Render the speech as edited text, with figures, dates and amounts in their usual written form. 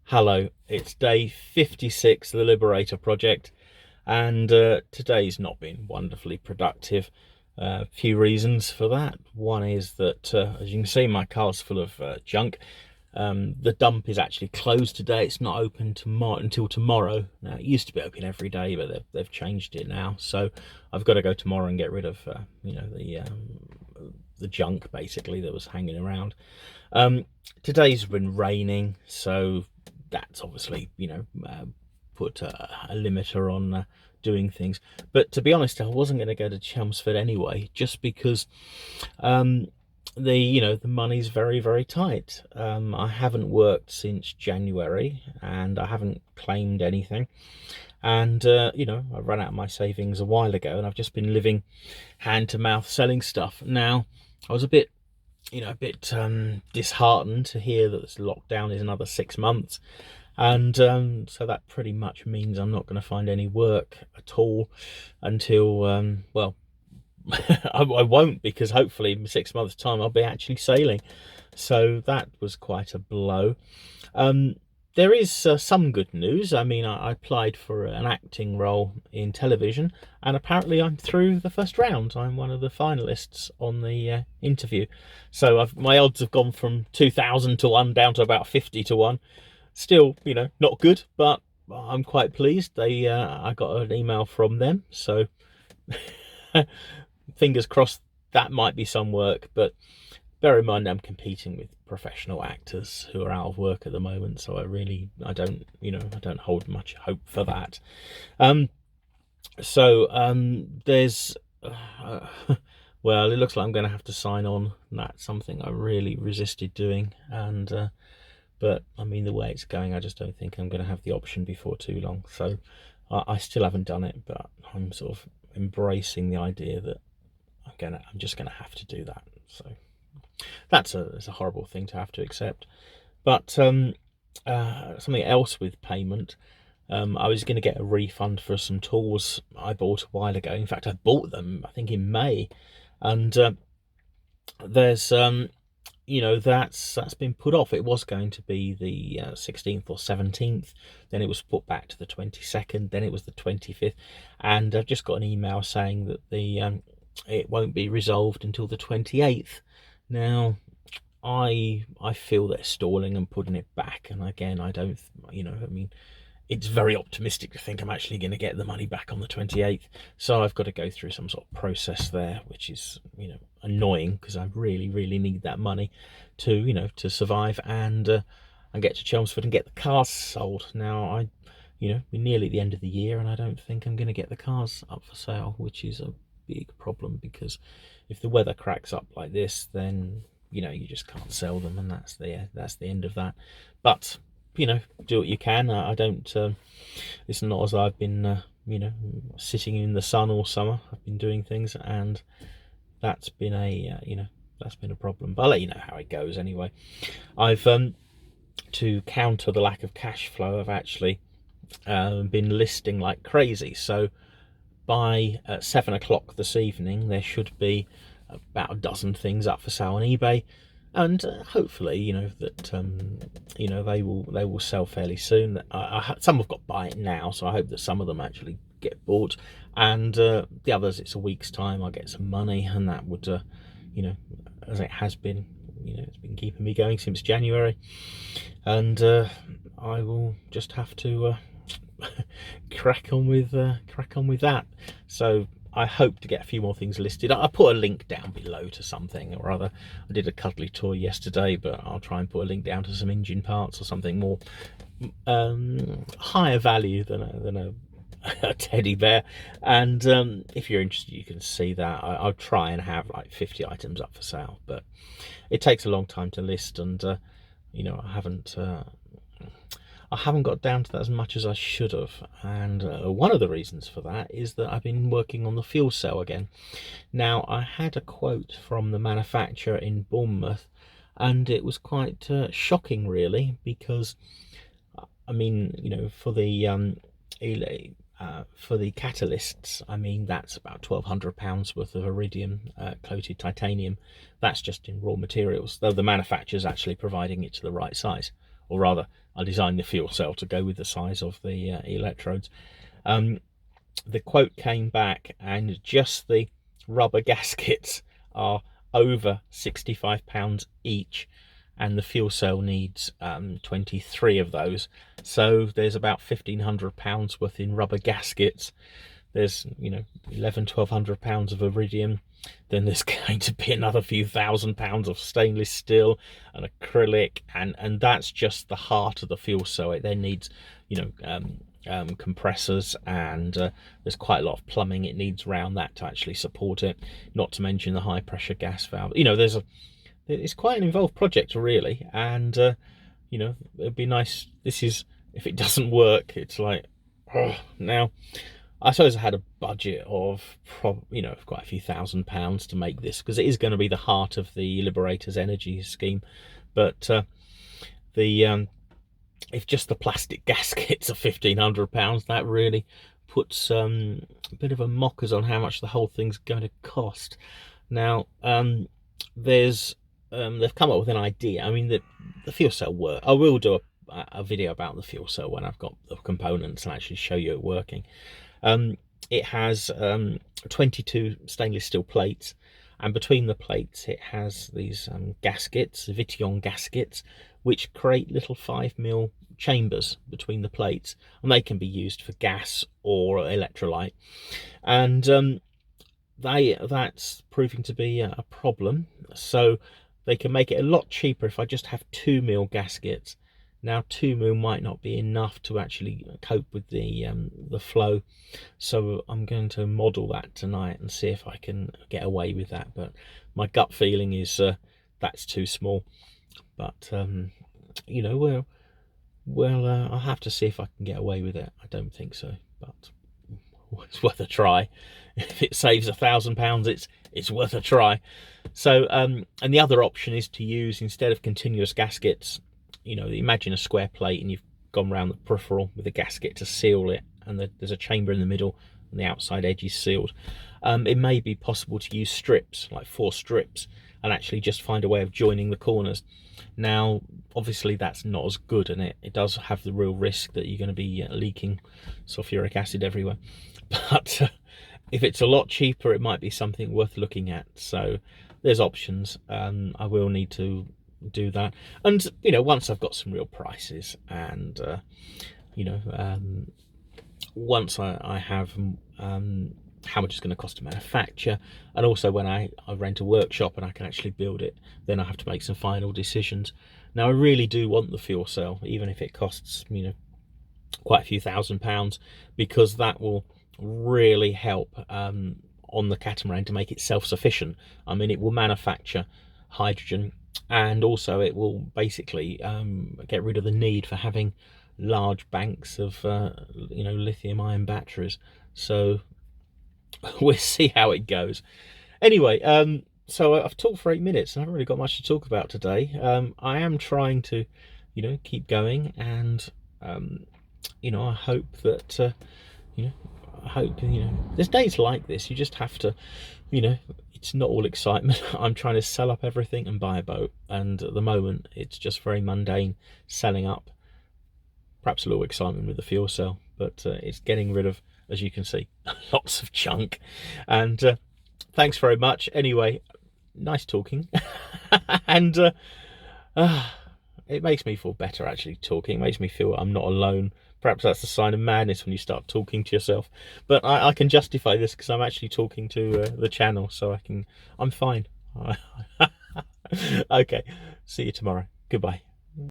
Hello, it's day 56 of the Liberator project, and today's not been wonderfully productive. A few reasons for that. One is that, as you can see, my car's full of junk. The dump is actually closed today. It's not open until tomorrow. Now, it used to be open every day, but they've changed it now. So I've got to go tomorrow and get rid of, the junk basically that was hanging around. Today's been raining, so that's obviously put a limiter on doing things. But to be honest, I wasn't going to go to Chelmsford anyway, just because the money's very tight. I haven't worked since January, and I haven't claimed anything. And I ran out of my savings a while ago, and I've just been living hand to mouth selling stuff. Now, I was a bit disheartened to hear that this lockdown is another 6 months, and so that pretty much means I'm not going to find any work at all until I won't, because hopefully in 6 months time I'll be actually sailing. So that was quite a blow. There is some good news. I mean, I applied for an acting role in television, and apparently I'm through the first round. I'm one of the finalists on the interview. So my odds have gone from 2,000 to 1 down to about 50 to 1. Still, not good, but I'm quite pleased. I got an email from them, so fingers crossed that might be some work. But bear in mind, I'm competing with professional actors who are out of work at the moment, so I don't hold much hope for that. There's well, it looks like I'm going to have to sign on. That's something I really resisted doing, and but I mean, the way it's going, I just don't think I'm going to have the option before too long. So I still haven't done it, but I'm sort of embracing the idea that I'm just gonna have to do that. So it's a horrible thing to have to accept. But something else with payment, I was going to get a refund for some tools I bought a while ago. In fact, I bought them, I think, in May, and there's that's been put off. It was going to be the 16th or 17th, then it was put back to the 22nd, then it was the 25th, and I've just got an email saying that it won't be resolved until the 28th. Now, I feel they're stalling and putting it back, and again, I don't, it's very optimistic to think I'm actually going to get the money back on the 28th. So I've got to go through some sort of process there, which is, annoying, because I really need that money to survive and get to Chelmsford and get the cars sold. Now, we're nearly at the end of the year, and I don't think I'm going to get the cars up for sale, which is a big problem, because if the weather cracks up like this, then you just can't sell them, and that's the end of that. But do what you can. I don't it's not as I've been sitting in the sun all summer. I've been doing things, and that's been a problem, but I'll let you know how it goes anyway. I've to counter the lack of cash flow, I've actually been listing like crazy. So by 7 o'clock this evening, there should be about a dozen things up for sale on eBay, and hopefully they will sell fairly soon. Some have got buy it now, so I hope that some of them actually get bought, and the others, it's a week's time, I'll get some money, and that would as it has been, it's been keeping me going since January, and I will just have to crack on with that. So I hope to get a few more things listed. I put a link down below to something or other. I did a cuddly toy yesterday, but I'll try and put a link down to some engine parts or something more higher value than a teddy bear. And if you're interested, you can see that. I'll try and have like 50 items up for sale, but it takes a long time to list, and I haven't got down to that as much as I should have, and one of the reasons for that is that I've been working on the fuel cell again. Now, I had a quote from the manufacturer in Bournemouth, and it was quite shocking, really, because I mean, for the catalysts, I mean, that's about £1,200 worth of iridium coated titanium. That's just in raw materials, though the manufacturer's actually providing it to the right size, or rather, I designed the fuel cell to go with the size of the electrodes. The quote came back, and just the rubber gaskets are over £65 each, and the fuel cell needs 23 of those. So there's about £1,500 worth in rubber gaskets. There's, you know, 1,100–1,200 pounds of iridium. Then there's going to be another few £1,000 of stainless steel and acrylic, and that's just the heart of the fuel cell. It then needs, you know, compressors, and there's quite a lot of plumbing it needs around that to actually support it, not to mention the high pressure gas valve. You know, it's quite an involved project really, and you know, it'd be nice. This is, if it doesn't work, it's like, oh, now I suppose I had a budget of you know, quite a few £1,000 to make this, because it is going to be the heart of the Liberator's energy scheme. But if just the plastic gaskets are £1,500, that really puts a bit of a mockers on how much the whole thing's going to cost. Now, they've come up with an idea. I mean, the fuel cell work. I will do a video about the fuel cell when I've got the components and actually show you it working. It has 22 stainless steel plates, and between the plates it has these gaskets, Vition gaskets, which create little 5mm chambers between the plates, and they can be used for gas or electrolyte. And that's proving to be a problem, so they can make it a lot cheaper if I just have 2mm gaskets. Now 2mm might not be enough to actually cope with the flow, so I'm going to model that tonight and see if I can get away with that. But my gut feeling is that's too small. But you know, I'll have to see if I can get away with it. I don't think so, but it's worth a try. If it saves £1,000, it's worth a try. So and the other option is to use, instead of continuous gaskets, you know, imagine a square plate and you've gone around the peripheral with a gasket to seal it, and there's a chamber in the middle and the outside edge is sealed. It may be possible to use strips, like 4 strips, and actually just find a way of joining the corners. Now obviously that's not as good, and it does have the real risk that you're going to be leaking sulfuric acid everywhere. But if it's a lot cheaper, it might be something worth looking at. So there's options. I will need to do that, and you know, once I've got some real prices, and you know, once I have how much it's going to cost to manufacture, and also when I rent a workshop and I can actually build it, then I have to make some final decisions. Now I really do want the fuel cell, even if it costs, you know, quite a few £1,000, because that will really help on the catamaran to make it self-sufficient. I mean, it will manufacture hydrogen, and also it will basically get rid of the need for having large banks of you know, lithium ion batteries. So we'll see how it goes. Anyway, so I've talked for 8 minutes and I haven't really got much to talk about today. I am trying to, you know, keep going, and you know, I hope that you know, you know, there's days like this, you just have to, you know, it's not all excitement. I'm trying to sell up everything and buy a boat, and at the moment it's just very mundane selling up. Perhaps a little excitement with the fuel cell, but it's getting rid of, as you can see, lots of junk. And thanks very much anyway, nice talking. And it makes me feel better actually talking. It makes me feel I'm not alone. Perhaps that's a sign of madness when you start talking to yourself, but I can justify this because I'm actually talking to the channel, so I'm fine. Okay, see you tomorrow. Goodbye.